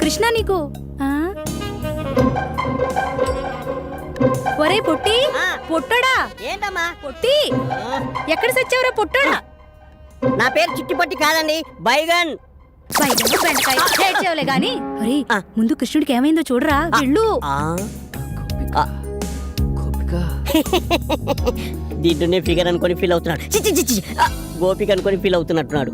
కృష్ణ నీకు ఒరే పొట్టి పొట్టడా ఏంటమ్మా పొట్టి ఎక్కడ సచ్చావురా పొట్టడా? నా పేరు చిట్టిపట్టి కాదండి, బైగన్. బెండకాయ గాని ముందు కృష్ణుడికి ఏమైందో చూడరా వెళ్ళు. దీంట్లోనే ఫిగర్ అనుకొని ఫీల్ అవుతున్నాడు. గోపిక అనుకొని ఫీల్ అవుతున్నట్టున్నాడు.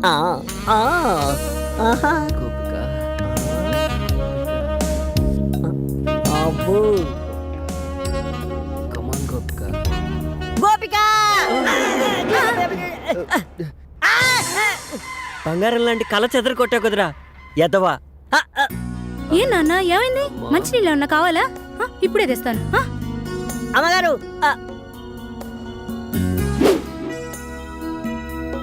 గోపిక బంగారం లాంటి కళ చెదర కొట్టా కుదరా ఎదవా. ఏ నాన్న ఏమైంది? మంచినీళ్ళు ఏమన్నా కావాలా? ఇప్పుడే తెస్తాను. అమ్మగారు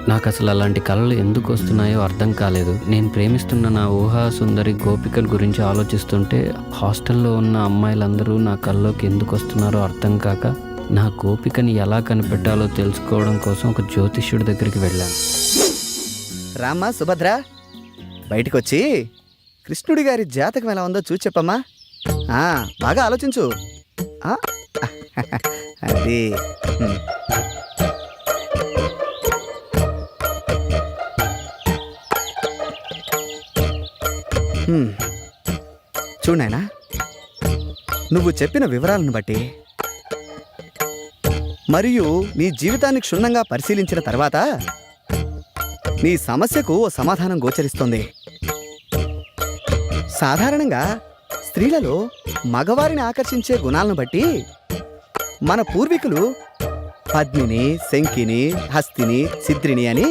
నాకు అసలు అలాంటి కళలు ఎందుకు వస్తున్నాయో అర్థం కాలేదు. నేను ప్రేమిస్తున్న నా ఊహా సుందరి గోపికల గురించి ఆలోచిస్తుంటే హాస్టల్లో ఉన్న అమ్మాయిలందరూ నా కళ్ళలోకి ఎందుకు వస్తున్నారో అర్థం కాక నా గోపికని ఎలా కనిపెట్టాలో తెలుసుకోవడం కోసం ఒక జ్యోతిష్యుడి దగ్గరికి వెళ్ళాను. రామ్మా సుభద్ర, బయటకొచ్చి కృష్ణుడి గారి జాతకం ఎలా ఉందో చూసి చెప్పమ్మా. బాగా ఆలోచించు. అది చూడైనా, నువ్వు చెప్పిన వివరాలను బట్టి మరియు నీ జీవితాన్ని క్షుణ్ణంగా పరిశీలించిన తర్వాత నీ సమస్యకు ఓ సమాధానం గోచరిస్తోంది. సాధారణంగా స్త్రీలలో మగవారిని ఆకర్షించే గుణాలను బట్టి మన పూర్వీకులు పద్మిని, శంకిని, హస్తిని, సిద్రిని అని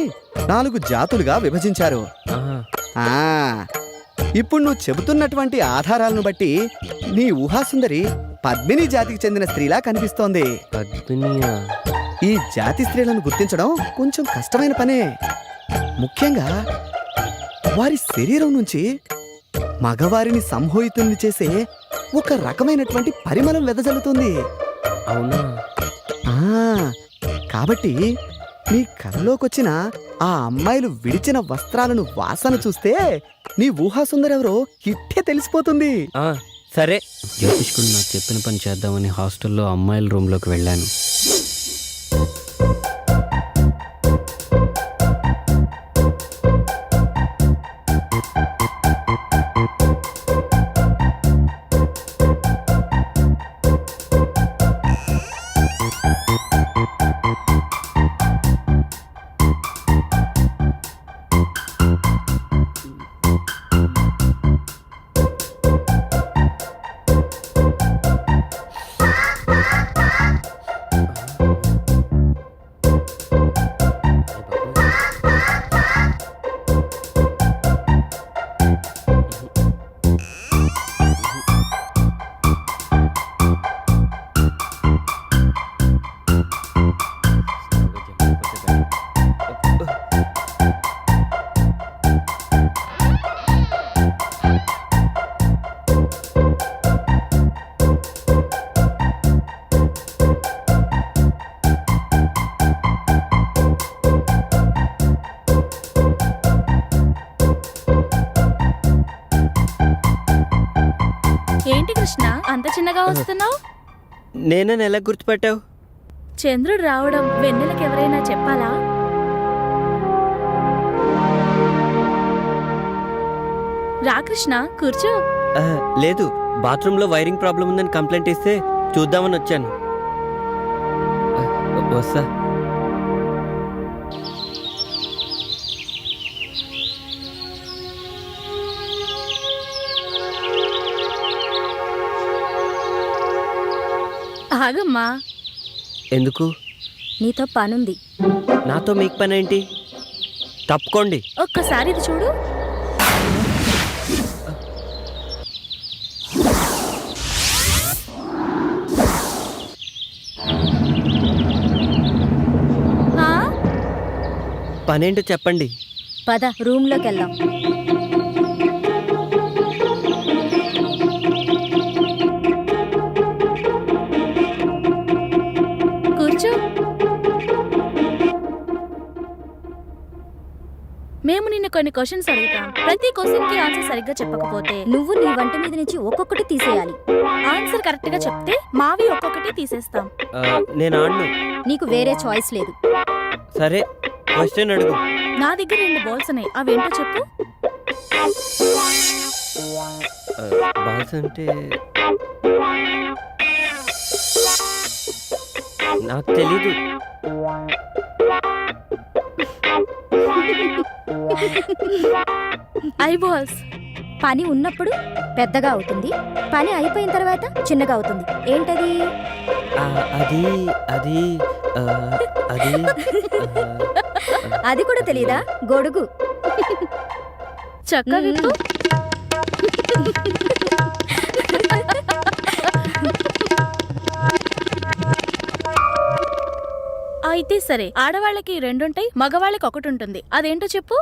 4 జాతులుగా విభజించారు. ఇప్పుడు నువ్వు చెబుతున్నటువంటి ఆధారాలను బట్టి నీ ఊహాసుందరి పద్మిని జాతికి చెందిన స్త్రీలా కనిపిస్తోంది. ఈ జాతి స్త్రీలను గుర్తించడం కొంచెం కష్టమైన పనే. ముఖ్యంగా వారి శరీరం నుంచి మగవారిని సంమోహితుల్ని చేసే ఒక రకమైనటువంటి పరిమళం వెదజల్లుతుంది. అవునా? కాబట్టి నీ కళ్ళలోకొచ్చిన ఆ అమ్మాయిలు విడిచిన వస్త్రాలను వాసన చూస్తే నీ ఊహాసుందరెవరో ఇట్టే తెలిసిపోతుంది. సరే, జ్యోతిష్కుడు నాకు చెప్పిన పని చేద్దామని హాస్టల్లో అమ్మాయిల రూమ్లోకి వెళ్ళాను. ఏంటి కృష్ణ అంత చిన్నగా వస్తున్నావు? నేనే ఎలా గుర్తుపట్టావు? చంద్రుడు రావడం వెన్నెలకు ఎవరైనా చెప్పాలా? రా కృష్ణ, కూర్చో. లేదు, బాత్రూంలో వైరింగ్ ప్రాబ్లం ఉందని కంప్లైంట్ ఇస్తే చూద్దామని వచ్చాను. వస్తా. ఆగమ్మా. ఎందుకు? నీతో పనుంది. నాతో మీకు పని ఏంటి? తప్పుకోండి. ఒక్కసారి ఇది చూడు. పనేంటో చెప్పండి. పద, రూమ్లోకి వెళ్దాం. కూర్చో. మేము నిన్ను కొన్ని క్వశ్చన్స్ అడుగుతాం. ప్రతి క్వశ్చన్ కి ఆన్సర్ సరిగ్గా చెప్పకపోతే నువ్వు నీ వంట మీద నుంచి ఒక్కొక్కటి తీసేయాలి. ఆన్సర్ కరెక్ట్ గా చెప్తే మావి ఒక్కొక్కటి తీసేస్తాం. నేను ఆడను. నీకు వేరే చాయిస్ లేదు. సరే క్వశ్చన్ అడుగు. నా దగ్గర 2 బాల్స్ ఉన్నాయి, అవేంటో చెప్పు. బాల్స్ అంటే నాకు తెలీదు. I balls. పని ఉన్నప్పుడు పెద్దగా అవుతుంది, పని అయిపోయిన తర్వాత చిన్నగా అవుతుంది. ఏంటది? అది అది అది అది కూడా తెలీదా? గొడుగు. చక్క విప్పు. అయితే సరే, ఆడవాళ్ళకి 2 ఉంటాయి, మగవాళ్ళకి 1 ఉంటుంది. అదేంటో చెప్పు.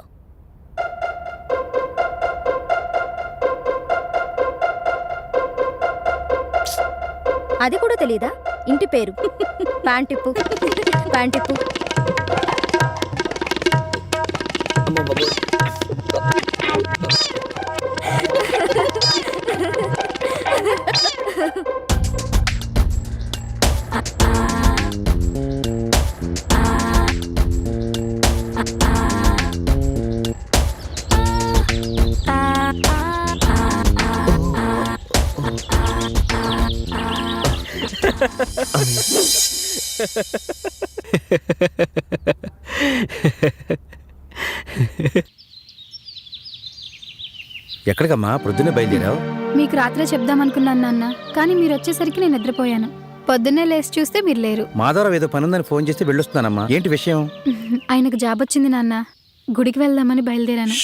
అది కూడా తెలీదా? ఇంటి పేరు. ప్యాంటిప్పు. ప్యాంటిప్పు. అమ్మ బాబు. ఎక్కడికమ్మా ప్రొద్దునే బయలుదేరావు? మీకు రాత్రే చెప్దామనుకున్నాను నాన్న, కానీ మీరు వచ్చేసరికి నేను నిద్రపోయాను. పొద్దున్నే లేచి చూస్తే మీరు లేరు. మాధవరావు ఏదో పనుందని ఫోన్ చేస్తే వెళ్ళొస్తున్నానమ్మా. ఏంటి విషయం? ఆయనకు జాబ్ వచ్చింది నాన్న, గుడికి వెళ్దామని బయలుదేరాను.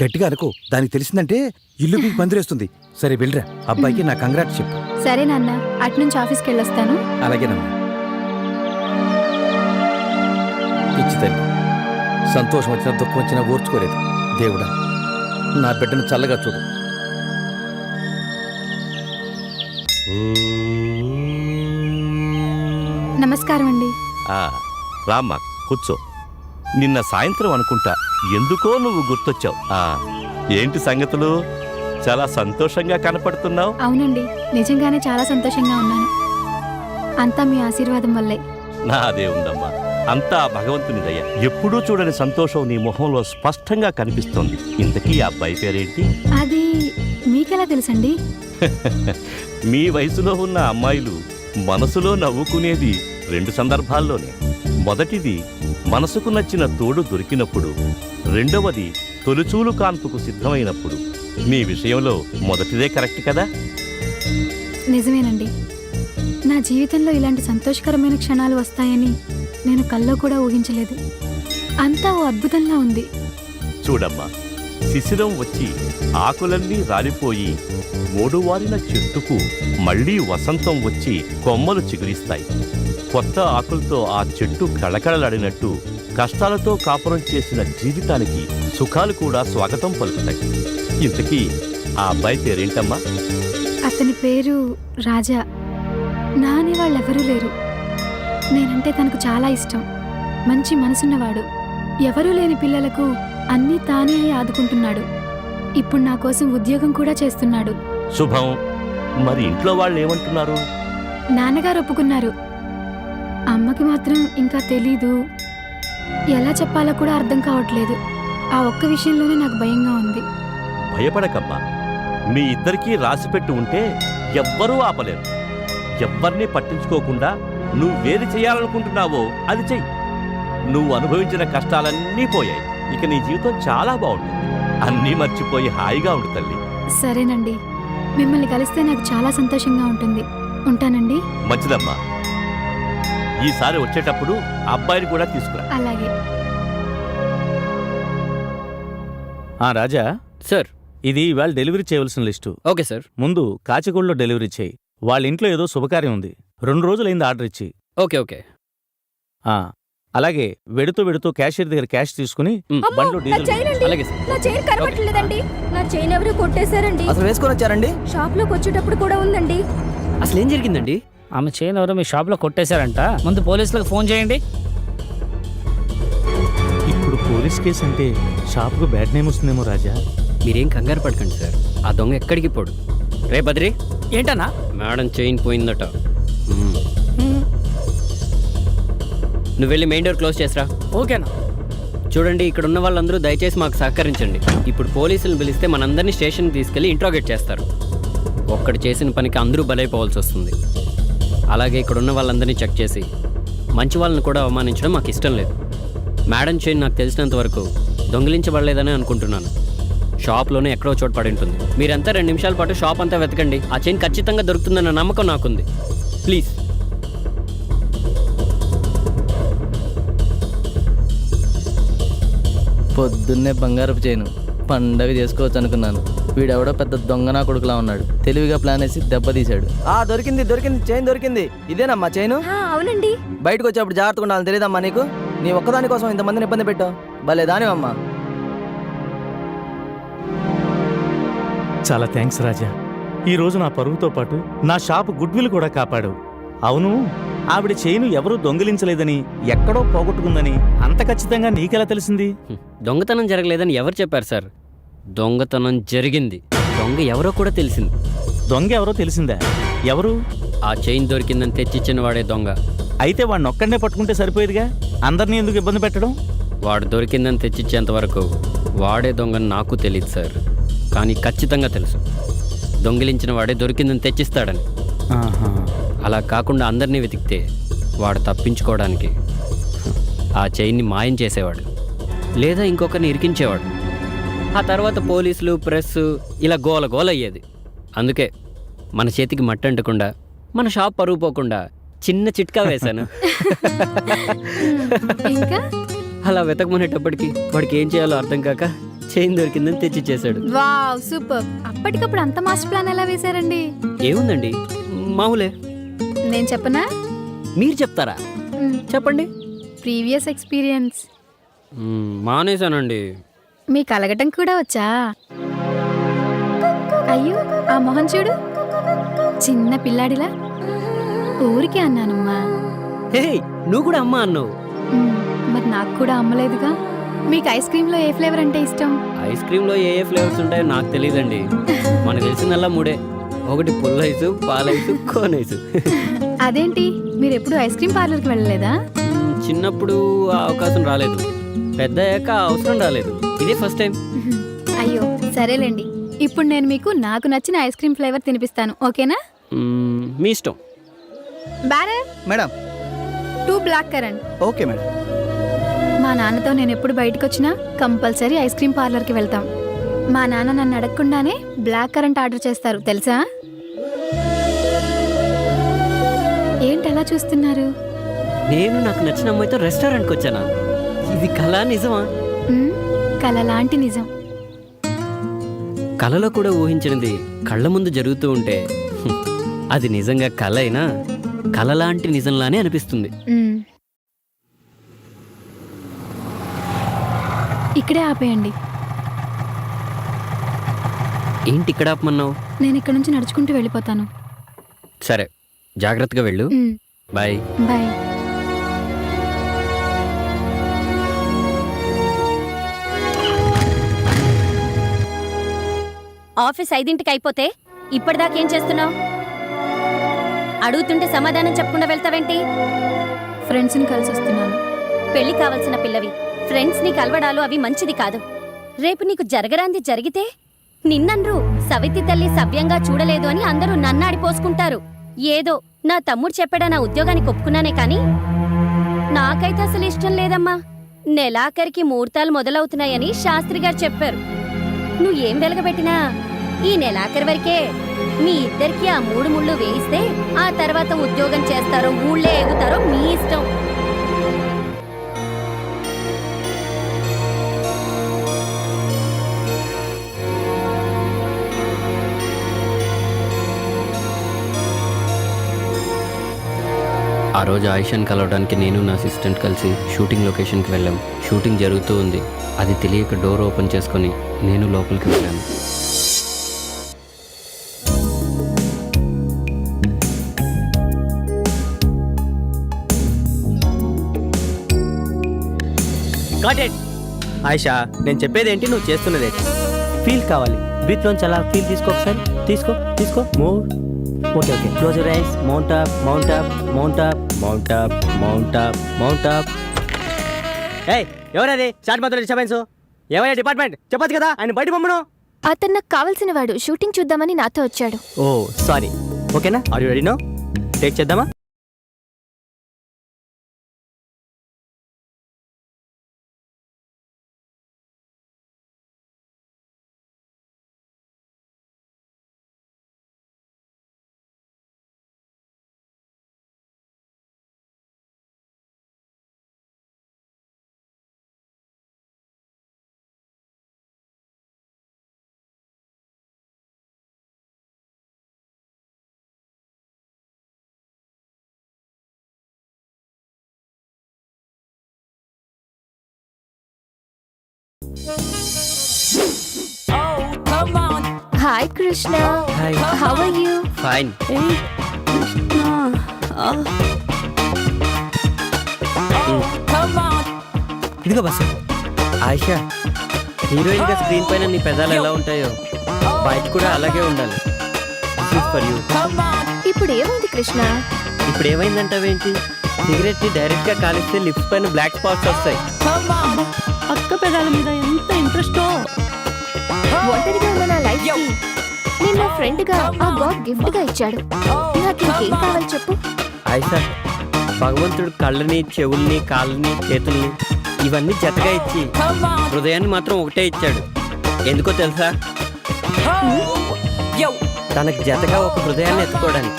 గట్టిగా అనుకో, దానికి తెలిసిందంటే ఇల్లు మీకు పందిరేస్తుంది. సరే వెళ్ళరా, అబ్బాయికి నా కంగ్రాట్స్ చెప్పు. సరే నాన్న, అటునుంచి ఆఫీస్కి వెళ్ళొస్తాను. అలాగేనమ్మా. పిచ్చి తల్లి, సంతోషం వచ్చినా దుఃఖం వచ్చినా ఓర్చుకోలేదు. దేవుడా, నా బిడ్డను చల్లగా చూడు. నమస్కారం అండి. రామ్మా కూర్చో. నిన్న సాయంత్రం అనుకుంటా ఎందుకో నువ్వు గుర్తొచ్చావు. ఏంటి సంగతులు? చాలా సంతోషంగా కనపడుతున్నావు. అవునండి, నిజంగానే చాలా సంతోషంగా ఉన్నాను. అంతా మీ ఆశీర్వాదం వల్లే. నాదే ఉందమ్మా, అంతా భగవంతుని దయ. ఎప్పుడూ చూడని సంతోషం నీ మొహంలో స్పష్టంగా కనిపిస్తోంది. ఇంతకీ ఆ అబ్బాయి పేరేంటి? అది మీకెలా తెలుసండి? మీ వయసులో ఉన్న అమ్మాయిలు మనసులో నవ్వుకునేది 2 సందర్భాల్లోనే. మొదటిది మనసుకు నచ్చిన తోడు దొరికినప్పుడు, రెండవది తొలిచూలు కాన్పుకు సిద్ధమైనప్పుడు. మీ విషయంలో మొదటిదే కరెక్ట్ కదా? నిజమేనండి. నా జీవితంలో ఇలాంటి సంతోషకరమైన క్షణాలు వస్తాయని నేను కల్లో కూడా ఊహించలేదు. అంతా ఓ అద్భుతంలా ఉంది. చూడమ్మా, శిశిరం వచ్చి ఆకులన్నీ రాలిపోయి మూడువారిన చెట్టుకు మళ్లీ వసంతం వచ్చి కొమ్మలు చిగురిస్తాయి. కొత్త ఆకులతో ఆ చెట్టు కళకళలాడినట్టు కష్టాలతో కాపురం చేసిన జీవితానికి సుఖాలు కూడా స్వాగతం పలుకుతాయి. ఇంతకీ ఆ అబ్బాయి పేరేంటమ్మా? అతని పేరు రాజా. నా అనే వాళ్ళెవరూ లేరు. నేనంటే తనకు చాలా ఇష్టం. మంచి మనసున్నవాడు. ఎవరూ లేని పిల్లలకు అన్నీ తానే అయి ఆదుకుంటున్నాడు. ఇప్పుడు నా కోసం ఉద్యోగం కూడా చేస్తున్నాడు. శుభం. మరి ఇంట్లో వాళ్ళు ఏమంటున్నారు? నాన్నగారు ఒప్పుకున్నారు. అమ్మకి మాత్రం ఇంకా తెలీదు. ఎలా చెప్పాలో కూడా అర్థం కావట్లేదు. ఆ ఒక్క విషయంలోనే నాకు భయంగా ఉంది. భయపడకమ్మా, మీ ఇద్దరికీ రాసిపెట్టి ఉంటే ఎవ్వరూ ఆపలేరు. ఎవ్వరినీ పట్టించుకోకుండా నువ్వేది చేయాలనుకుంటున్నావో అది చెయ్యి. నువ్వు అనుభవించిన కష్టాలన్నీ పోయాయి. ఇక నీ జీవితం చాలా బాగుంటుంది. అన్నీ మర్చిపోయి హాయిగా ఉండు తల్లి. సరేనండి, మిమ్మల్ని కలిస్తే నాకు చాలా సంతోషంగా ఉంటుంది. ఉంటానండి. మంచిదమ్మా. ఈసారి వచ్చేటప్పుడు అబ్బాయిని కూడా తీసుకురా. అలాగే. రాజా సార్, ఇది ఇవాళ డెలివరీ చేయవలసిన లిస్టు. Okay sir. ముందు కాచిగూడలో డెలివరీ చేయి. వాళ్ళ ఇంట్లో ఏదో శుభకార్యం ఉంది. 2 రోజులైంది ఆర్డర్ ఇచ్చి. Okay okay. అలాగే వెడుతూ క్యాషియర్ దగ్గర క్యాష్ తీసుకుని బండ్లో డీజిల్. అలాగే సార్. నా చైన్ కనబట్టలేదండి. నా చైన్ ఎవరు కొట్టేశారండి. అసలు వేసుకొని వచ్చారండి? షాప్ లోకి వచ్చేటప్పుడు కూడా ఉందండి. అసలు ఏం జరిగిందండి? ఆమె చైన్ ఎవరో మీ షాప్లో కొట్టేశారంట. ముందు పోలీసులకు ఫోన్ చేయండి. ఇప్పుడు పోలీస్ కేసు అంటే షాప్కు బ్యాడ్ నేమ్ వస్తుందేమో రాజా. మీరేం కంగారు పడకండి సార్, ఆ దొంగ ఎక్కడికి పోడు. రే బద్రి, ఏంటన్నా? మేడం చైన్ పోయిందట. నువ్వు వెళ్ళి మెయిన్ డోర్ క్లోజ్ చేసిరా. ఓకేనా? చూడండి, ఇక్కడ ఉన్న వాళ్ళందరూ దయచేసి మాకు సహకరించండి. ఇప్పుడు పోలీసులను పిలిస్తే మనందరినీ స్టేషన్కి తీసుకెళ్లి ఇంట్రాగేట్ చేస్తారు. ఒక్కడు చేసిన పనికి అందరూ బలైపోవాల్సి వస్తుంది. అలాగే ఇక్కడ ఉన్న వాళ్ళందరినీ చెక్ చేసి మంచి వాళ్ళని కూడా అవమానించడం మాకు ఇష్టం లేదు. మేడం చైన్ నాకు తెలిసినంత వరకు దొంగిలించబడలేదని అనుకుంటున్నాను. షాప్లోనే ఎక్కడో చోటు పడి ఉంటుంది. మీరంతా 2 నిమిషాల పాటు షాప్ అంతా వెతకండి. ఆ చైన్ ఖచ్చితంగా దొరుకుతుందన్న నమ్మకం నాకుంది. ప్లీజ్. పొద్దున్నే బంగారపు చేయను పండగ చేసుకోవచ్చు అనుకున్నాను. వీడెవడో పెద్ద దొంగ నా కొడుకులా ఉన్నాడు. తెలివిగా ప్లాన్ వేసి దెబ్బతీశాడు. దొరికింది చైన్ దొరికింది. ఇదేనమ్మా చైను? అవునండి. బయటకు వచ్చేప్పుడు జాగ్రత్తగా ఉండాలని తెలియదమ్మా నీకు? నీ ఒక్కదాని కోసం ఇంతమందిని ఇబ్బంది పెట్టావు. భలే దానివమ్మా. చాలా థ్యాంక్స్ రాజా. ఈ రోజు నా పరువుతో పాటు నా షాపు గుడ్ విల్ కూడా కాపాడావు. అవును, ఆవిడ చైను ఎవరూ దొంగిలించలేదని, ఎక్కడో పోగొట్టుకుందని అంత ఖచ్చితంగా నీకెలా తెలిసింది? దొంగతనం జరగలేదని ఎవరు చెప్పారు సార్? దొంగతనం జరిగింది. దొంగ ఎవరో కూడా తెలిసింది. దొంగ ఎవరో తెలిసిందా? ఎవరు? ఆ చైన్ దొరికిందని తెచ్చిచ్చిన వాడే దొంగ. అయితే వాడిని ఒక్కడనే పట్టుకుంటే సరిపోయేదిగా, అందరినీ ఎందుకు ఇబ్బంది పెట్టడం? వాడు దొరికిందని తెచ్చిచ్చేంత వరకు వాడే దొంగని నాకు తెలియదు సార్. కానీ ఖచ్చితంగా తెలుసు, దొంగిలించిన వాడే దొరికిందని తెచ్చిస్తాడని. అలా కాకుండా అందరినీ వెతికితే వాడు తప్పించుకోవడానికి ఆ చైన్ని మాయం చేసేవాడు, లేదా ఇంకొకరిని ఇరికించేవాడు. ఆ తర్వాత పోలీసులు, ప్రెస్ ఇలా గోల గోల అయ్యేది. అందుకే మన చేతికి మట్టి అంటకుండా, మన షాప్ పరుగు పోకుండా చిన్న చిట్కా వేశాను. ఇంకా అలా వెతకమనేటప్పటికి వాడికి ఏం చేయాలో అర్థం కాక చైన్ దొరికిందని తెచ్చిచ్చేశాడు. Wow, super. అప్పటికప్పుడు అంత మాస్టర్ ప్లాన్ ఎలా వేశారండి? ఏముందండి, మామూలే. నేను చెప్పనా? మీరు చెప్తారా? చెప్పండి. Previous experience. మానేశానండి. మీకు అలగటం కూడా వచ్చా? అయ్యో, ఆ మొహం చూడు, చిన్న పిల్లాడిలా. ఊరికే అన్నానమ్మా. హే, నువ్వు కూడా అమ్మ అన్నావు. మరి నాకు కూడా అమ్మలేదుగా. మీకు ఐస్ క్రీమ్లో ఏ ఫ్లేవర్ అంటే ఇష్టం? ఐస్ క్రీమ్లో ఏ ఫ్లేవర్స్ ఉంటాయో నాకు తెలియదండి. మనకు తెలిసిందల్లా 3: ఒకటి పుల్ల ఐసు, పాలైసు, కోన్ ఐసు. అదేంటి, మీరు ఎప్పుడు ఐస్ క్రీమ్ పార్లర్కి వెళ్ళలేదా? చిన్నప్పుడు ఆ అవకాశం రాలేదు, పెద్ద అయ్యాక అవసరం రాలేదు. ఇదే ఫస్ట్ టైం. అయ్యో, సరేలేండి. ఇప్పుడు నేను మీకు నాకు నచ్చిన ఐస్ క్రీమ్ ఫ్లేవర్ తినిపిస్తాను, ఓకేనా? మీ ఇష్టం. Bearer madam. 2 blackcurrant. Okay madam. మా నాన్నతో నేను ఎప్పుడు బయటకు వచ్చినా కంపల్సరీ ఐస్ క్రీమ్ పార్లర్కి వెళ్తాం. మా నాన్న నన్ను అడగకుండానే బ్లాక్ కరెంట్ ఆర్డర్ చేస్తారు, తెలుసా? ఏంటి అలా చూస్తున్నారు? నేను నాకు నచ్చిన అమ్మాయితో రెస్టారెంట్కి వచ్చానా? ఇది కళ నిజమా? కళ లాంటి నిజం. కళలో కూడా ఊహించినది కళ్ళ ముందు జరుగుతూ ఉంటే అది నిజంగా కళ అయినా కళ లాంటి నిజంలానే అనిపిస్తుంది. ఇక్కడే ఆపేయండి. ఏంటి ఇక్కడ ఆపమన్నావు? నేను ఇక్కడ నుంచి నడుచుకుంటూ వెళ్ళిపోతాను. సరే, జాగ్రత్తగా వెళ్ళు. బాయ్. బాయ్. ఆఫీస్ 5ంటికి అయిపోతే ఇప్పటిదాకేం చేస్తున్నావు? అడుగుతుంటే సమాధానం చెప్పకుండా వెళ్తావేంటి? ఫ్రెండ్స్ని కలిసి వస్తున్నాను. పెళ్లి కావాల్సిన పిల్లవి, ఫ్రెండ్స్ని కలవడాలు అవి మంచిది కాదు. రేపు నీకు జరగరాంది జరిగితే నిన్నన్రు సవితి తల్లి సవ్యంగా చూడలేదు అని అందరూ నన్నాడిపోసుకుంటారు. ఏదో నా తమ్ముడు చెప్పాడా నా ఉద్యోగానికి ఒప్పుకున్నానే కాని నాకైతే అసలు ఇష్టం లేదమ్మా. నెలాఖరికి ముహూర్తాలు మొదలవుతున్నాయని శాస్త్రి గారు చెప్పారు. నువ్వేం వెలగబెట్టినా ఈ నెలాఖరి వరకే. మీ ఇద్దరికి ఆ 3 ముళ్ళు వేయిస్తే ఆ తర్వాత ఉద్యోగం చేస్తారో ఊళ్ళే ఎగుతారో మీ ఇష్టం. ఆ రోజు ఆయిషాని కలవడానికి నేను నా అసిస్టెంట్ కలిసి షూటింగ్ లొకేషన్కి వెళ్ళాం. షూటింగ్ జరుగుతూ ఉంది. అది తెలియక డోర్ ఓపెన్ చేసుకొని నేను లోపలికి వెళ్ళాను. ఆయిషా నేను చెప్పేది ఏంటి, నువ్వు చేస్తున్నది ఏంటి? ఫీల్ కావాలి. బ్రీత్ లోంచి అలా ఫీల్ తీసుకో ఒకసారి. తీసుకో move. Okay close your eyes. Mount up mount up mount up mount up mount up mount up. ఏయ్ ఎవరది షార్ట్ మాత్రం డిస్టర్బెన్స్? ఏమయ్యా డిపార్ట్మెంట్ చెప్పొచ్చు కదా, ఆయన బయట పంపను. అతను నాకు కావాల్సిన వాడు, షూటింగ్ చూద్దామని నాతో వచ్చాడు. Oh sorry. ఓకేనా, are you ready now? Take చేద్దామా? Hi Krishna, hi. How are you? Fine. ఇదిగో బస్సు. ఆయిషా, హీరోయిన్ గా స్క్రీన్ పైన నీ పెదాలు ఎలా ఉంటాయో బయట కూడా అలాగే ఉండాలి. For you. ఇప్పుడు ఏమైంది కృష్ణ? ఇప్పుడు ఏమైందంటావేంటి? సిగరెట్ ని డైరెక్ట్ గా కాలిస్తే లిప్స్ పైన బ్లాక్ స్పాట్స్ వస్తాయి. అక్క పెదాల మీద ఎంత ఇంట్రెస్టో. ఒంటరిగా ఉన్న నా లైఫ్ కి నేను నా ఫ్రెండ్ గా ఆ గాడ్ గిఫ్ట్ గా ఇచ్చాడు. నాకు ఇంకేం కావాలి చెప్పు? ఆయిషా, భగవంతుడు కళ్ళని, చెవుల్ని, కాళ్ళని, చేతుల్ని ఇవన్నీ జతగా ఇచ్చి హృదయాన్ని మాత్రం ఒకటే ఇచ్చాడు. ఎందుకో తెలుసా? తనకు జతగా ఒక హృదయాన్ని ఎత్తుకోవడానికి.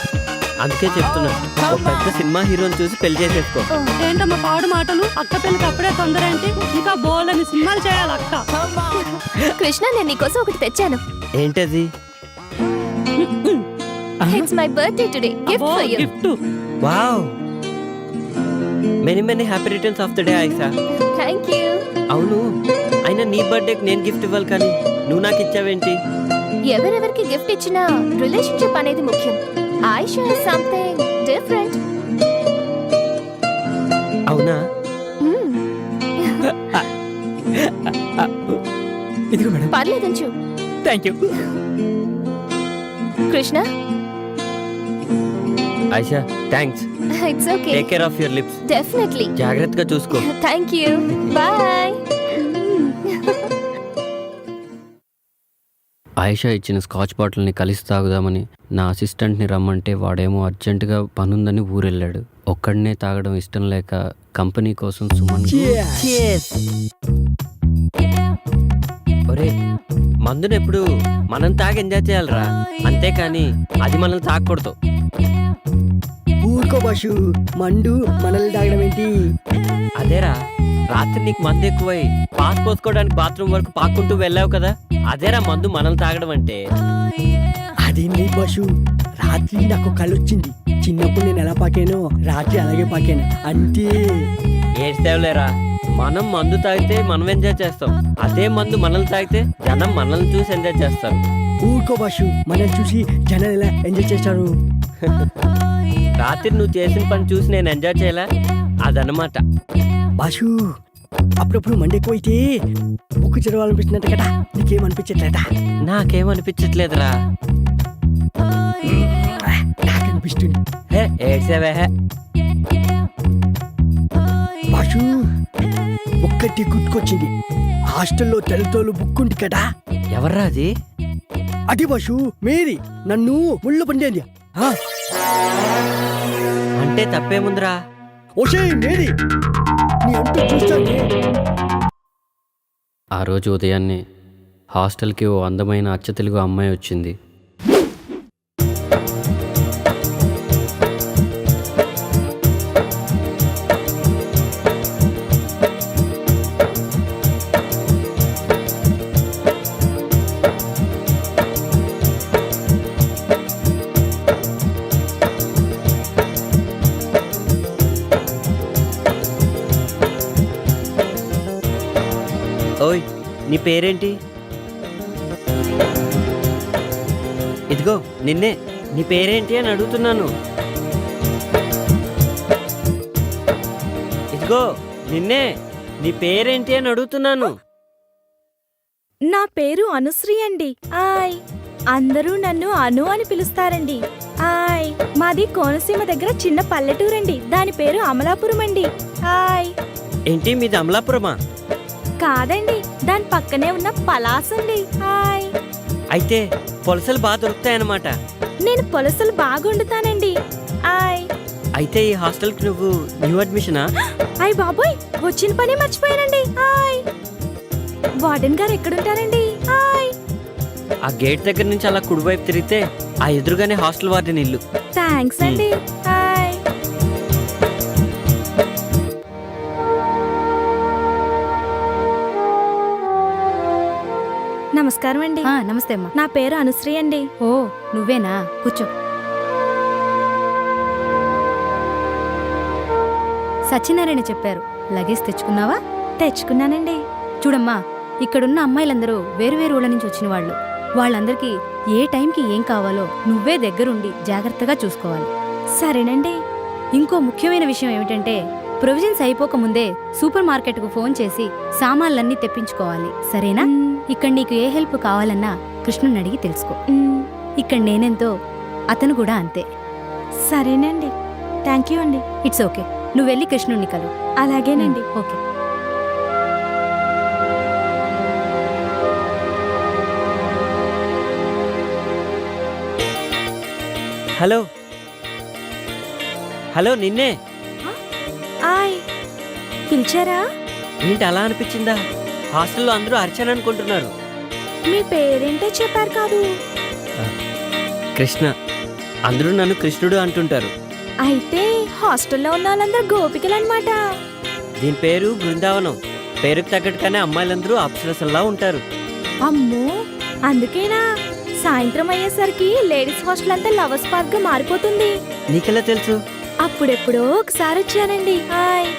అందుకే చెప్తున్నా, ఒక పెద్ద సినిమా హీరోని చూసి పెళ్లి చేసేసుకో. ఏంటమ్మా పాడు మాటలు? అక్క పెళ్ళికి అప్పుడే తొందర ఏంటి? ఇంకా బోలని సినిమాలు చేయాలి అక్క. కృష్ణ, నేను నీకోసం ఒకటి తెచ్చాను. ఏంటది? It's my birthday today, gift for you. Gift. Wow, many many happy returns of the day Ayesha. Thank you. అవును, అయినా నీ బర్త్డేకి నేను గిఫ్ట్ ఇవ్వాలి కానీ నువ్వు నాకు ఇచ్చావేంటి? ఎవరెవరికి గిఫ్ట్ ఇచ్చినా రిలేషన్షిప్ అనేది ముఖ్యం. Ayesha is something different. అవునా? ఇదిగో మేడం. పర్లేదంచు. Thank you. Krishna, Ayesha thanks. It's okay. Take care of your lips. Definitely. జాగ్రత్తగా చూసుకో. Thank you. బాయ్. ఆయిషా ఇచ్చిన స్కాచ్ బాటిల్ని కలిసి తాగుదామని నా అసిస్టెంట్ని రమ్మంటే వాడేమో అర్జెంటుగా పనుందని ఊరెళ్ళాడు. ఒక్కడనే తాగడం ఇష్టం లేక కంపెనీ కోసం సుమన్. ఒరే, మందునెప్పుడు మనం తాగి ఎంజాయ్ చేయాలరా, అంతేకాని అది మనల్ని తాగకూడదు. ఊరుకో బాషు, మండు మనల్ని తాగడం ఏంటి? అదేరా, రాత్రి నీకు మందు ఎక్కువై పాస్ పోసుకోవడానికి బాత్రూమ్ వరకు పాక్కుంటూ వెళ్ళావు కదా, అదేరా మందు మనల్ని తాగడం అంటే. అదేంటి బాషు, రాత్రి నాకు కళ్ళు వచ్చింది. చిన్నప్పుడు నేను ఎలా పాకానో రాత్రి అలాగే పాకాను అంతే. ఏడ్చేవలేరా, మనం మందు తాగితే మనం ఎంజాయ్ చేస్తాం, అదే మందు మనల్ని తాగితే జనం మనల్ని చూసి ఎంజాయ్ చేస్తారు. ఊరుకో బాషు, మనల్ని చూసి జనాలు ఎలా ఎంజాయ్ చేస్తారు? రాత్రి నువ్వు చేసిన పని చూసి నేను ఎంజాయ్ చేయలే, అదనమాట. బాషు, అప్పుడప్పుడు మండి ఎక్కువైతే బుక్కు చదవాలనిపిస్తున్నట్టు కదా, నీకేమనిపించట్లేదా? నాకేమనిపించట్లేదురా. నాకు అనిపిస్తుంది. ఏడ్చేవే. బాషు, ఒక్కటి గుర్తుకొచ్చింది. హాస్టల్లో తెలతోలు బుక్ ఉంది కదా. ఎవర్రా అది? అది బాషు, మేరీ నన్ను ముళ్ళు పండేది. అంటే తప్పేముందిరా? ఓషే మేరీ, నీ అంటూ చూస్తానే. ఆ రోజు ఉదయాన్నే హాస్టల్కి ఓ అందమైన అచ్చ తెలుగు అమ్మాయి వచ్చింది. ఓయ్, నీ పేరేంటి? ఇదిగో నిన్నే, నీ పేరేంటి అని అడుగుతున్నాను. ఇదిగో నిన్నే, నీ పేరేంటి అని అడుగుతున్నాను. నా పేరు అనుశ్రీ అండి. ఆయ్ అందరూ నన్ను అను అని పిలుస్తారండి. ఆయ్ మాది కోనసీమ దగ్గర చిన్న పల్లెటూరండి. దాని పేరు అమలాపురం అండి. ఆయ్ ఏంటి మీది అమలాపురమా? కాదండి, దాని పక్కనే ఉన్న పలాస్ అండి. ఆయ్ అయితే పొలసలు బాగా దొరుకుతాయన్నమాట. నేను పులసలు బాగా వండుతానండి. ఆయ్ అయితే ఈ హాస్టల్కి నువ్వు న్యూ అడ్మిషనా? అయ్ బాబోయ్, వచ్చిన పని మర్చిపోయానండి. ఆయ్ వార్డెన్ గారు ఎక్కడుంటారండి? ఆయ్ ఆ గేట్ దగ్గర నుంచి అలా కుడివైపు తిరిగితే ఆ ఎదురుగానే హాస్టల్ వార్డెన్ ఇల్లు. థ్యాంక్స్ అండి. ఆయ్ నమస్కారం అండి. నమస్తే అమ్మా. నా పేరు అనుశ్రీ అండి. ఓ నువ్వేనా, కూర్చో. సత్యనారాయణ చెప్పారు, లగేజ్ తెచ్చుకున్నావా? తెచ్చుకున్నానండి. చూడమ్మా, ఇక్కడున్న అమ్మాయిలందరూ వేరువేరు ఊళ్ళ నుంచి వచ్చిన వాళ్ళు. వాళ్ళందరికీ ఏ టైంకి ఏం కావాలో నువ్వే దగ్గరుండి జాగ్రత్తగా చూసుకోవాలి. సరేనండి. ఇంకో ముఖ్యమైన విషయం ఏమిటంటే, ప్రొవిజన్స్ అయిపోక ముందే సూపర్ మార్కెట్కు ఫోన్ చేసి సామాన్లన్నీ తెప్పించుకోవాలి, సరేనా? ఇక్కడ నీకు ఏ హెల్ప్ కావాలన్నా కృష్ణుని అడిగి తెలుసుకో. ఇక్కడ నేనెంతో అతను కూడా అంతే. సరేనండి. థ్యాంక్ యూ అండి. It's okay. నువ్వు వెళ్ళి కృష్ణుణ్ణి కలు. అలాగేనండి. ఓకే. హలో హలో, నిన్నే. ఆయ్ పిలిచారా? ఏంటి అలా అనిపించిందా? హాస్టల్లో అందరూ అర్చన అనుకుంటున్నారు. మీ పేరేంటో చెప్పారు కాదు. కృష్ణ. అందరూ నన్ను కృష్ణుడు అంటుంటారు. అయితే హాస్టల్లో ఉన్న వాళ్ళందరూ గోపికలు అనమాట. దీని పేరు బృందావనం. పేరుకు తగ్గట్టుగానే అమ్మాయిలందరూ అప్సరసల్లా ఉంటారు. అమ్మో, అందుకేనా సాయంత్రం అయ్యేసరికి లేడీస్ హాస్టల్ అంతా లవర్స్ పార్క్ గా మారిపోతుంది? నీకెలా తెలుసు? అప్పుడెప్పుడో ఒకసారి వచ్చానండి. హాయ్.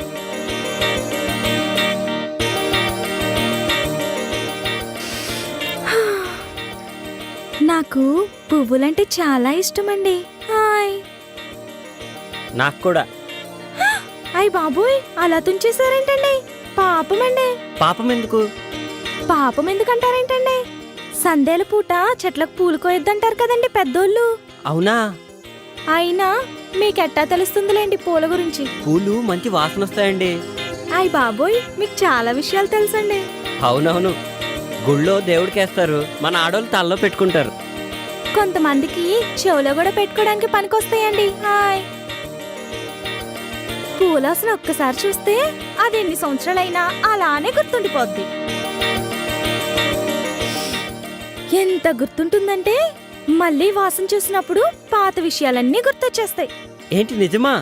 నాకు పువ్వులంటే చాలా ఇష్టమండి. హాయ్. నాకు కూడా. అయ్ బాబోయ్, అలా తుంచేశారేంటండి? పాపమండి. పాపం ఎందుకు? పాపం ఎందుకంటారేంటండి? సందేల పూట చెట్లకు పూలు కోయొద్దంటారు కదండి పెద్దోళ్ళు. అవునా? అయినా మీకెట్టా తెలుస్తుందిలేండి పూల గురించి. పూలు మంచి వాసన వస్తాయండి. అయ్ బాబోయ్, మీకు చాలా విషయాలు తెలుసండి. అవునవును, గుళ్ళో దేవుడికేస్తారు, మన ఆడోళ్ళు తల్లో పెట్టుకుంటారు. కొంతమందికి చెవులో కూడా పెట్టుకోవడానికి పనికొస్తాయండి. హాయ్. పూలాసన ఒక్కసారి చూస్తే అది ఎన్ని సంవత్సరాలైనా అలానే గుర్తుండిపోద్ది. ఎంత గుర్తుంటుందంటే మళ్ళీ వాసన చూసినప్పుడు పాత విషయాలన్నీ గుర్తొచ్చేస్తాయి. ఏంటి నిజమా?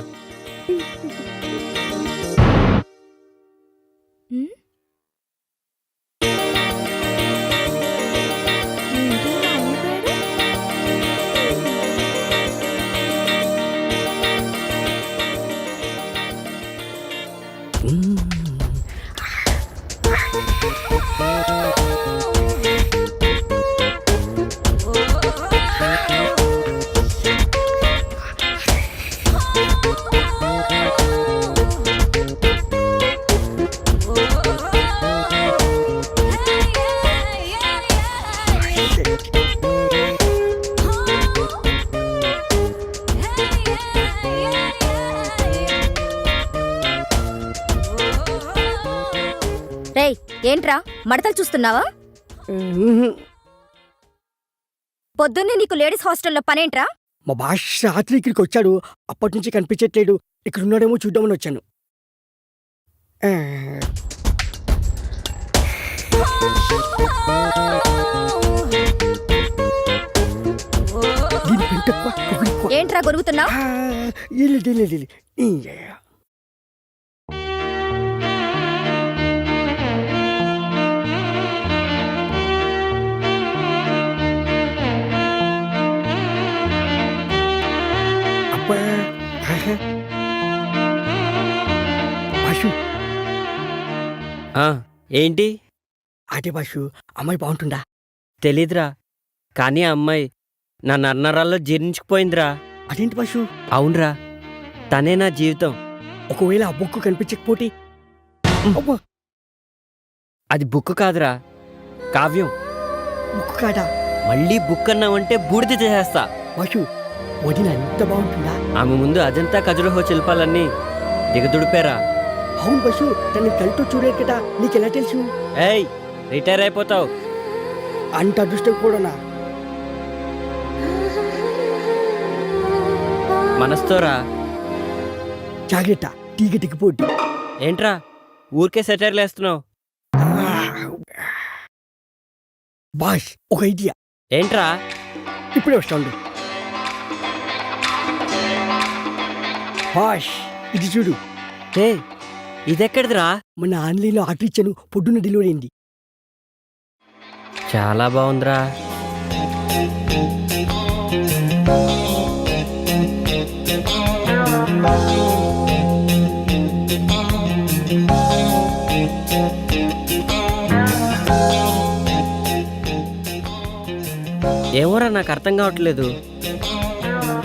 రేయ్, ఏంట్రా మడతలు చూస్తున్నావా? పొద్దున్నే నీకు లేడీస్ హాస్టల్లో పనేంట్రా? మా భాష రాత్రి ఇక్కడికి వచ్చాడు, అప్పటి నుంచి కనిపించట్లేడు. ఇక్కడ ఉన్నాడేమో చూద్దామని వచ్చాను. ఏంట్రా గొరుగుతున్నావు? ఏంటి? అదే బాషు, అమ్మాయి బాగుంటుందా? తెలీదురా, కానీ ఆ అమ్మాయి నా నర్నరాల్లో జీర్ణించుకుపోయిందిరా. అదేంటి బాషు? అవునరా, తనే నా జీవితం. ఒకవేళ ఆ బుక్ కనిపించకపోతే? అది బుక్ కాదురా, కావ్యం. ముక్కు కాట. మళ్ళీ బుక్ అన్నావంటే బూడిద చేసేస్తా. బాషు వదిన ఎంత బాగుంటుందా? ఆమె ముందు అజంతా ఖజురహో శిల్పాలన్నీ దిగదుడిపారా. అవును బాషు, తన కళ్ళతో చూడలేదు కదా, నీకెలా తెలుసు? ఏయ్, రిటైర్ అయిపోతావు. అంత అదృష్టం కూడానా? మనస్తోరా. జాగ్రత్త, తీగ దిగిపోద్ది. ఏంట్రా ఊరికే సెటైర్లు వేస్తున్నావు? బాష్, ఒక ఐడియా. ఏంట్రా? ఇప్పుడే వస్తాడు. బాష్, ఇది చూడు. హే, ఇదెక్కడిదిరా? మన ఆన్లైన్లో ఆర్డర్ ఇచ్చాను, పొద్దున్న డెలివరీ అయింది. చాలా బాగుందిరా. ఏమోరా, నాకు అర్థం కావట్లేదు.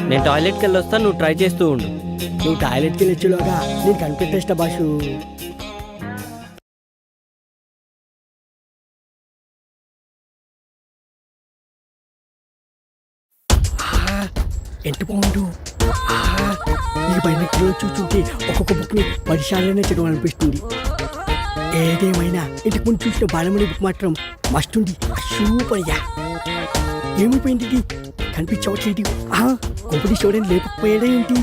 నేను టాయిలెట్కి వెళ్ళి వస్తాను, నువ్వు ట్రై చేస్తూ ఉండు. నువ్వు టాయిలెట్కి వెళ్ళొచ్చులోగా నేను కనిపెట్టేస్తా బాషు. ఎంత బాగుండు. ఈ బైనెక్లో చూస్తుంటే ఒక్కొక్క బుక్ని 10 సార్లనే చదవాలనిపిస్తుంది. ఏదేమైనా ఇంటికి ముందు చూసిన బాలమణి బుక్ మాత్రం మస్తుంది. సూపర్గా. ఏమైపోయింది ఇది? కనిపించవట్లేదు. కొంపటి చూడని లేకపోయాడా ఏంటి?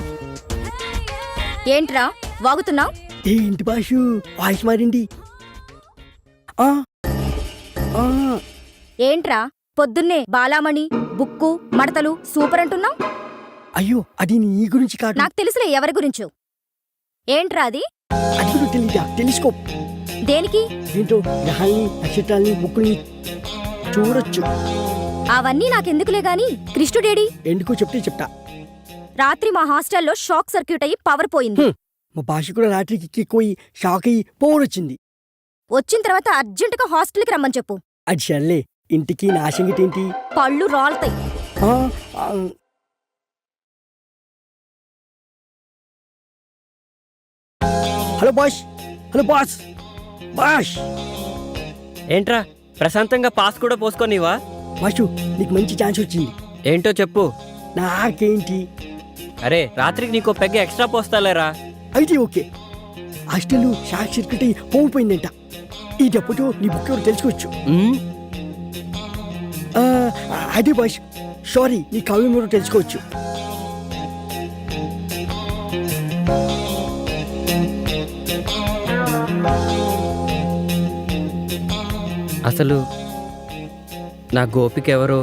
ఏంట్రా వాగుతున్నావు? ఏంటి బాషు వాయిస్ మారింది? ఏంట్రా పొద్దున్నే బాలామణి బుక్కు మడతలు సూపర్ అంటున్నావు? అయ్యో, అది నీ గురించి కాదు. నాకు తెలుసులే ఎవరి గురించో. ఏంట్రా అది? అది కూడా తెలీదా? తెలుసుకో. దేనికి? దీంతో గ్రహాల్ని, నక్షత్రాల్ని, బుక్కుని చూడొచ్చు. అవన్నీ నాకెందుకులే గాని కృష్ణుడేడి? ఎందుకో చెప్తే చెప్తా. రాత్రి మా హాస్టల్లో షాక్ సర్క్యూట్ అయ్యి పవర్ పోయింది. మా భాష కూడా రాత్రికి ఎక్కిపోయి షాక్ అయ్యి పోవడొచ్చింది. వచ్చిన తర్వాత అర్జెంటుగా హాస్టల్కి రమ్మని చెప్పు. అది సర్లే, ఇంటికి నా సంగతి ఏంటి? పళ్ళు రాలుతాయి. హలో బాష్. Hello boss. బాష్, ఏంట్రా ప్రశాంతంగా పాస్ కూడా పోసుకోనివా? బాషు, నీకు మంచి ఛాన్స్ వచ్చింది. ఏంటో చెప్పు. నాకేంటి? అరే, రాత్రికి నీకో పెగ్గ ఎక్స్ట్రా పోస్తాలేరా. అయితే ఓకే. హాస్టల్ షాక్ సర్క్యూట్ అయ్యి పోయిపోయిందంట. ఈ డబ్బుతో నీ బుక్ ఎవరు తెలుసుకోవచ్చు. అదే బాష్, సారీ, నీ కావ్యం ఎవరు తెలుసుకోవచ్చు. అసలు నా గోపిక ఎవరో,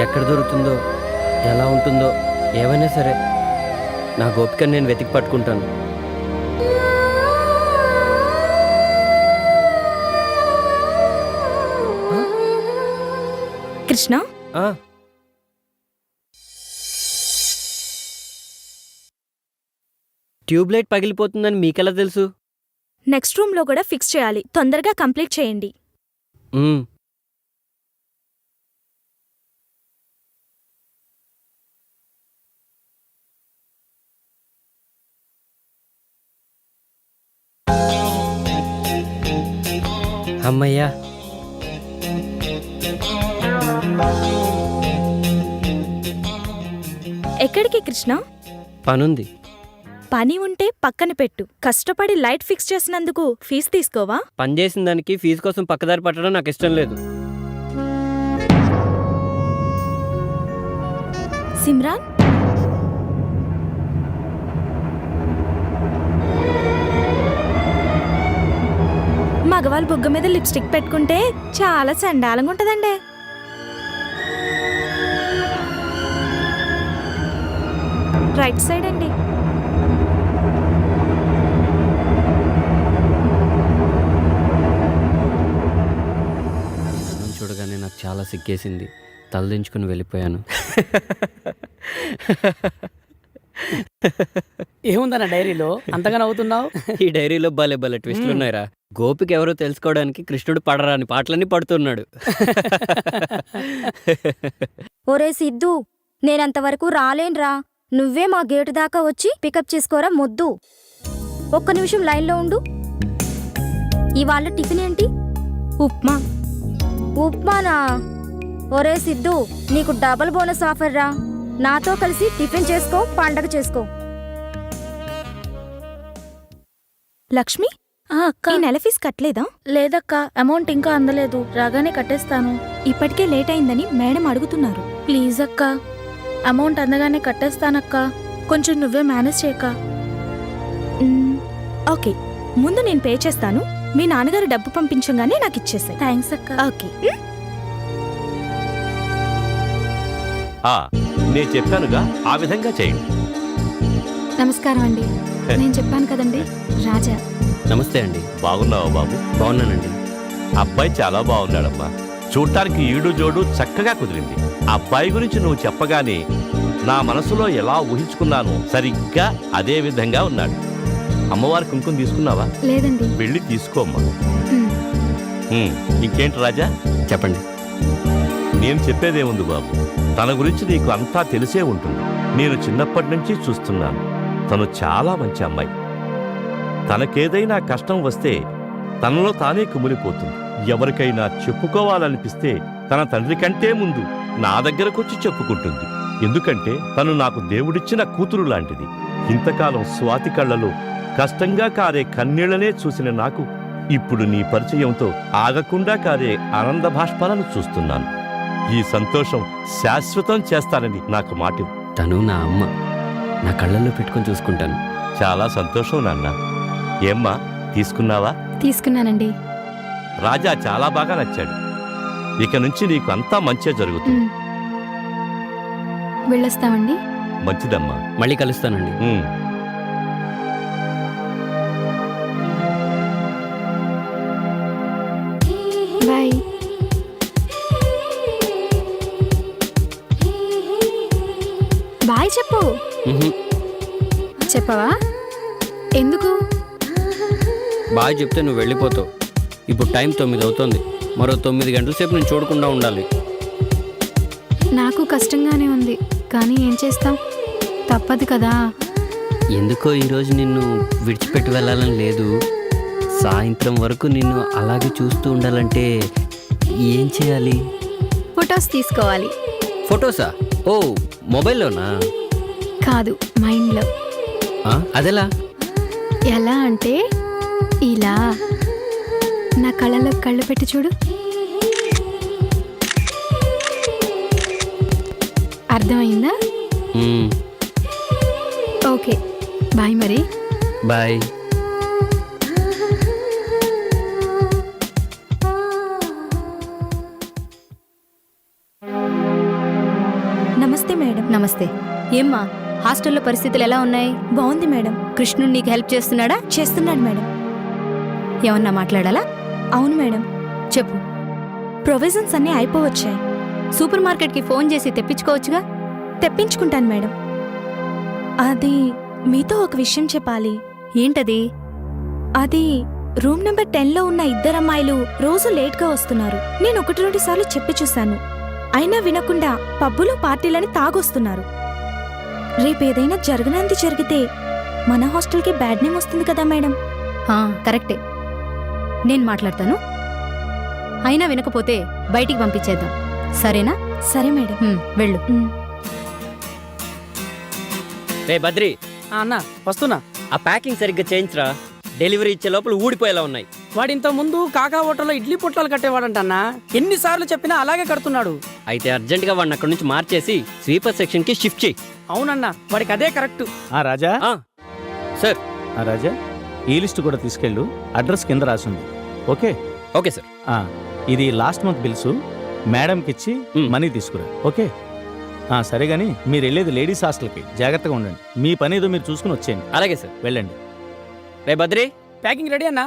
ఎక్కడ దొరుకుతుందో, ఎలా ఉంటుందో, ఏమైనా సరే నా గోపికని నేను వెతికి పట్టుకుంటాను. కృష్ణ, ట్యూబ్లైట్ పగిలిపోతుందని మీకెలా తెలుసు? నెక్స్ట్ రూమ్ లో కూడా ఫిక్స్ చేయాలి. తొందరగా కంప్లీట్ చేయండి. అమ్మయ్యా. ఎక్కడికి కృష్ణ? పనుంది. పని ఉంటే పక్కన పెట్టు. కష్టపడి లైట్ ఫిక్స్ చేసినందుకు ఫీజు తీసుకోవా? పని చేసిన దానికి ఫీజు కోసం పక్కదారి పట్టడం నాకు ఇష్టం లేదు. సిమ్రాన్, మగవాళ్ళ బుగ్గ మీద లిప్స్టిక్ పెట్టుకుంటే చాలా చండాలంగా ఉంటదండి. రైట్ సైడ్ అండి. చూడగానే నాకు చాలా సిగ్గేసింది. తలదించుకుని వెళ్ళిపోయాను. ఏముందన్న డైరీలో అంతగా నవ్వుతున్నావు? ఈ డైరీలో భలే భలే ట్విస్టులు ఉన్నాయిరా. గోపిక ఎవరో తెలుసుకోవడానికి కృష్ణుడు పడరాని పాటలన్నీ పడుతున్నాడు. ఒరే సిద్ధు, నేనంతవరకు రాలేన్రా. నువ్వే మా గేటు దాకా వచ్చి పికప్ చేసుకోరా మొద్దు. ఒక్క నిమిషం లైన్లో ఉండు. ఇవాళ టిఫిన్ ఏంటి? ఉప్మా. ఉప్మానా? ఒరే సిద్ధు, నీకు డబుల్ బోనస్ ఆఫర్ రా. నాతో కలిసి టిఫిన్ చేసుకో, పండగ చేసుకో. లక్ష్మి, ఈ నెల ఫీజు కట్టలేదా? లేదక్క, అమౌంట్ ఇంకా అందలేదు. రాగానే కట్టేస్తాను. ఇప్పటికే లేట్ అయిందని మేడం అడుగుతున్నారు. ప్లీజ్ అక్క, అమౌంట్ అందగానే కట్టేస్తానక్క. కొంచెం నువ్వే మేనేజ్ చేయక. ఓకే, ముందు నేను పే చేస్తాను. మీ నాన్నగారు డబ్బు పంపించగానే నాకు ఇచ్చేసాయి. థ్యాంక్స్ అక్క. ఓకే. నేను చెప్పానుగా, ఆ విధంగా చేయండి. నమస్కారం అండి. నేను చెప్పాను కదండి, రాజా. నమస్తే అండి. బాగున్నావా బాబు? బాగున్నానండి. అబ్బాయి చాలా బాగున్నాడమ్మా. చూడటానికి ఈడు జోడు చక్కగా కుదిరింది. అబ్బాయి గురించి నువ్వు చెప్పగానే నా మనసులో ఎలా ఊహించుకున్నానో సరిగ్గా అదే విధంగా ఉన్నాడు. అమ్మవారి కుంకుమ తీసుకున్నావా? లేదండి. వెళ్ళి తీసుకోమ్మా. ఇంకేంటి రాజా? చెప్పండి. నేను చెప్పేదేముంది బాబు, తన గురించి నీకు అంతా తెలిసే ఉంటుంది. నేను చిన్నప్పటి నుంచి చూస్తున్నాను. తను చాలా మంచి అమ్మాయి. తనకేదైనా కష్టం వస్తే తనలో తానే కుమిలిపోతుంది. ఎవరికైనా చెప్పుకోవాలనిపిస్తే తన తండ్రి కంటే ముందు నా దగ్గరకొచ్చి చెప్పుకుంటుంది. ఎందుకంటే తను నాకు దేవుడిచ్చిన కూతురు లాంటిది. ఇంతకాలం స్వాతి కళ్ళలో కష్టంగా కారే కన్నీళ్లనే చూసిన నాకు ఇప్పుడు నీ పరిచయంతో ఆగకుండా కారే ఆనంద భాష్పాలను చూస్తున్నాను. ఈ సంతోషం శాశ్వతం చేస్తానని నాకు మాట. తను నా అమ్మ. నా కళ్ళల్లో పెట్టుకొని చూసుకుంటాను. చాలా సంతోషం నాన్న. ఏమ్మా, తీసుకున్నావా? తీసుకున్నానండి. రాజా చాలా బాగా నచ్చాడు. ఇక నుంచి నీకు అంతా మంచే జరుగుతుంది. వెళ్ళొస్తామండి. మంచిదమ్మా. మళ్ళీ కలుస్తానండి. బాయ్. బాయ్ చెప్పు. చెప్పవా? ఎందుకు? బాయ్ చెప్తే నువ్వు వెళ్ళిపోతావు. ఇప్పుడు టైం 9 అవుతుంది. మరో 9 గంటల సేపు నేను చూడకుండా ఉండాలి. నాకు కష్టంగానే ఉంది, కానీ ఏం చేస్తాం, తప్పదు కదా. ఎందుకో ఈరోజు నిన్ను విడిచిపెట్టి వెళ్ళాలని లేదు. సాయంత్రం వరకు నిన్ను అలాగే చూస్తూ ఉండాలంటే ఏం చేయాలి? ఫొటోస్ తీసుకోవాలి. ఫొటోసా? ఓ, మొబైల్లోనా? కాదు, మైండ్లో. అదెలా? ఎలా అంటే ఇలా. నా కళ్ళలో కళ్ళు పెట్టి చూడు. అర్థమైందా? ఓకే, బాయ్ మరి. బాయ్. నమస్తే మేడం. నమస్తే. ఏమ్మా, హాస్టల్లో పరిస్థితులు ఎలా ఉన్నాయి? బాగుంది మేడం. కృష్ణుడు నీకు హెల్ప్ చేస్తున్నాడా? చేస్తున్నాడు మేడం. ఏమన్నా మాట్లాడాలా? అవును మేడం. చెప్పు. ప్రొవిజన్స్ అన్నీ అయిపోవచ్చాయి. సూపర్ మార్కెట్కి ఫోన్ చేసి తెప్పించుకోవచ్చుగా. తెప్పించుకుంటాను మేడం. అది మీతో ఒక విషయం చెప్పాలి. ఏంటది? అది రూమ్ నెంబర్ 10లో ఉన్న 2 అమ్మాయిలు రోజు లేట్గా వస్తున్నారు. నేను 1-2 సార్లు చెప్పి చూశాను, అయినా వినకుండా పబ్బులు పార్టీలని తాగొస్తున్నారు. రేపేదైనా జరగనంది జరిగితే మన హాస్టల్కి బ్యాడ్ నేమ్ వస్తుంది కదా మేడం. కరెక్టే. నేను మాట్లాడతాను. అయినా వినకపోతే బయటికి పంపించేద్దాం, సరేనా? సరే మేడం. వెళ్ళు. రే బద్రి. అన్నా వస్తున్నా. ఆ ప్యాకింగ్ సరిగ్గా చేయించరా. డెలివరీ ఇచ్చే లోపల ఊడిపోయేలా ఉన్నాయి. వాడు ఇంత ముందు కాకా హోటల్లో ఇడ్లీ పొట్లాలు కట్టేవాడంటన్నా. ఎన్నిసార్లు చెప్పినా అలాగే కడుతున్నాడు. అయితే అర్జెంటుగా వాడిని అక్కడి నుంచి మార్చేసి స్వీపర్ సెక్షన్ కి షిఫ్ట్ చేయి. అవునన్నా, వాడికి అదే కరెక్ట్. రాజా. సార్. రాజా, ఈ లిస్ట్ కూడా తీసుకెళ్ళు. అడ్రస్ కింద రాసింది. ఓకే? Okay sir. ఇది లాస్ట్ మంత్ బిల్స్ మేడంకి ఇచ్చి మనీ తీసుకురా. ఓకే? సరే గానీ మీరు వెళ్ళేది లేడీస్ హాస్టల్కి. జాగ్రత్తగా ఉండండి. మీ పని ఏదో మీరు చూసుకుని వచ్చేయండి. అలాగే సార్. వెళ్ళండి. రే బద్రి, ప్యాకింగ్ రెడీ అన్నా?